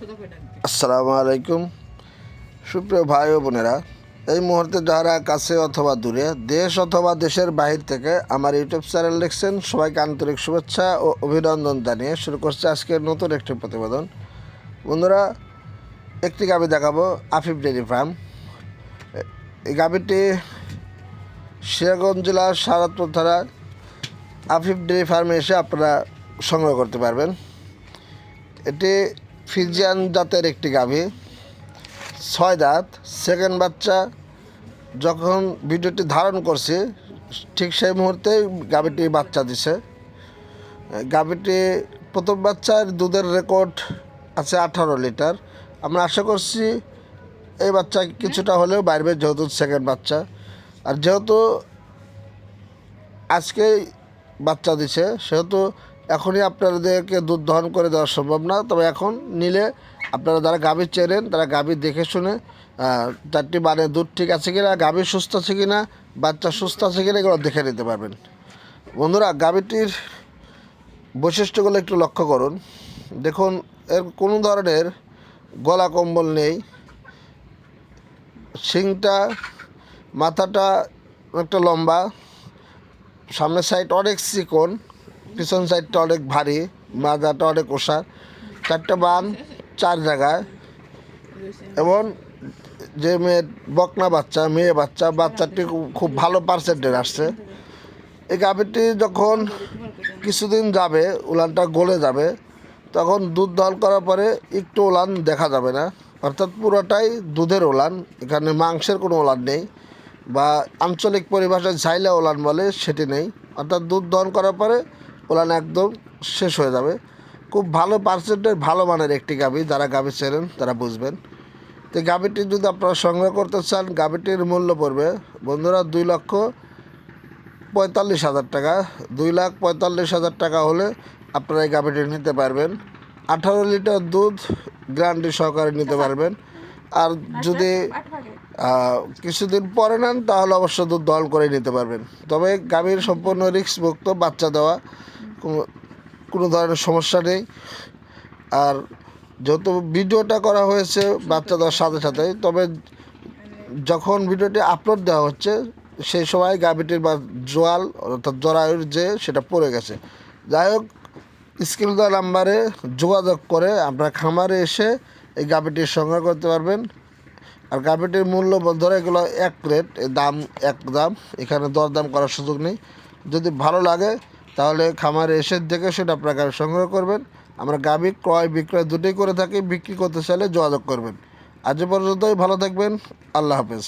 আসসালামু আলাইকুম সুপ্রিয় ভাই ও বোনেরা, এই মুহূর্তে যারা কাছে অথবা দূরে, দেশ অথবা দেশের বাহির থেকে আমার ইউটিউব চ্যানেল দেখছেন, সবাইকে আন্তরিক শুভেচ্ছা ও অভিনন্দন জানিয়ে শুরু করছে আজকের নতুন একটি প্রতিবেদন। বন্ধুরা, একটি গাভী দেখাবো, আফিফ ডেইরি ফার্ম। এই গাভীটি সিরাজগঞ্জ জেলার সারাতপুর থানা আফিফ ডেইরি ফার্মে এসে আপনারা সংগ্রহ করতে পারবেন। এটি ফ্রিজিয়ান জাতের একটি গাভী, 6 দাঁত, সেকেন্ড বাচ্চা। যখন ভিডিওটি ধারণ করছি ঠিক সেই মুহূর্তেই গাভীটি বাচ্চা দিছে। গাভীটি প্রথম বাচ্চার দুধের রেকর্ড আছে 18 লিটার। আমরা আশা করছি এই বাচ্চা কিছুটা হলেও বাড়বে, যেহেতু সেকেন্ড বাচ্চা। আর যেহেতু আজকেই বাচ্চা দিছে, সেহেতু এখনই আপনাদেরকে দুধ দহন করে দেওয়া সম্ভব না। তবে এখন নিলে আপনারা যারা গাভী চেনেন তারা গাভী দেখে শুনে চারটি মানে দুধ ঠিক আছে কিনা, গাভী সুস্থ আছে কিনা, বাচ্চা সুস্থ আছে কিনা, এগুলো দেখে নিতে পারবেন। বন্ধুরা, গাভীটির বৈশিষ্ট্যগুলো একটু লক্ষ্য করুন। দেখুন, এর কোনো ধরনের গলা কম্বল নেই। শিংটা, মাথাটা একটা লম্বা, সামনের সাইড অনেক চিকন, পিছন সাইডটা অনেক ভারী, মাজাটা অনেক ওষা, 4টে বান 4 জায়গায়। এবং যে বকনা বাচ্চা, মেয়ে বাচ্চা, বাচ্চাটি খুব ভালো পার্সেন্টের আসছে। এই গাভীটি যখন কিছুদিন যাবে, উলানটা গলে যাবে, তখন দুধ দহন করার পরে একটু উলান দেখা যাবে না, অর্থাৎ পুরোটাই দুধের উলান। এখানে মাংসের কোনো উলান নেই, বা আঞ্চলিক পরিভাষায় ঝাইলা উলান বলে, সেটি নেই। অর্থাৎ দুধ দহন করার পরে উলান একদম শেষ হয়ে যাবে। খুব ভালো পার্সেন্টের, ভালো মানের একটি গাভী। যারা গাভী চেনেন তারা বুঝবেন। তো গাভীটি যদি আপনারা সংগ্রহ করতে চান, গাভীটির মূল্য পড়বে বন্ধুরা 2,45,000 টাকা। 2,45,000 টাকা হলে আপনারা এই গাভীটি নিতে পারবেন। 18 লিটার দুধ গ্যারান্টি সহকারে নিতে পারবেন। আর যদি কিছুদিন পরে নেন তাহলে অবশ্য দুধ দহন করে নিতে পারবেন। তবে গাভীর সম্পূর্ণ রিস্কমুক্ত, বাচ্চা দেওয়া কোনো ধরনের সমস্যা নেই। আর যেহেতু ভিডিওটা করা হয়েছে বাচ্চা দেওয়ার সাথে সাথে, তবে যখন ভিডিওটি আপলোড দেওয়া হচ্ছে সেই সময় গাভীটির বা জোয়াল অর্থাৎ জরায়ুর যে সেটা পড়ে গেছে। যাই হোক, স্ক্রিন দেওয়া নাম্বারে যোগাযোগ করে আপনার খামারে এসে এই গাভীটির সংগ্রহ করতে পারবেন। আর গাভীটির মূল্য ধরে এগুলো এক রেট, দাম এক দাম, এখানে দরদাম করার সুযোগ নেই। যদি ভালো লাগে তাহলে খামারে এসে দেখে সেটা আপনার গাভী সংগ্রহ করবেন। আমরা গাভী ক্রয় বিক্রয় দুটোই করে থাকি। বিক্রি করতে চাইলে যোগাযোগ করবেন। আজ পর্যন্তই, ভালো থাকবেন। আল্লাহ হাফেজ।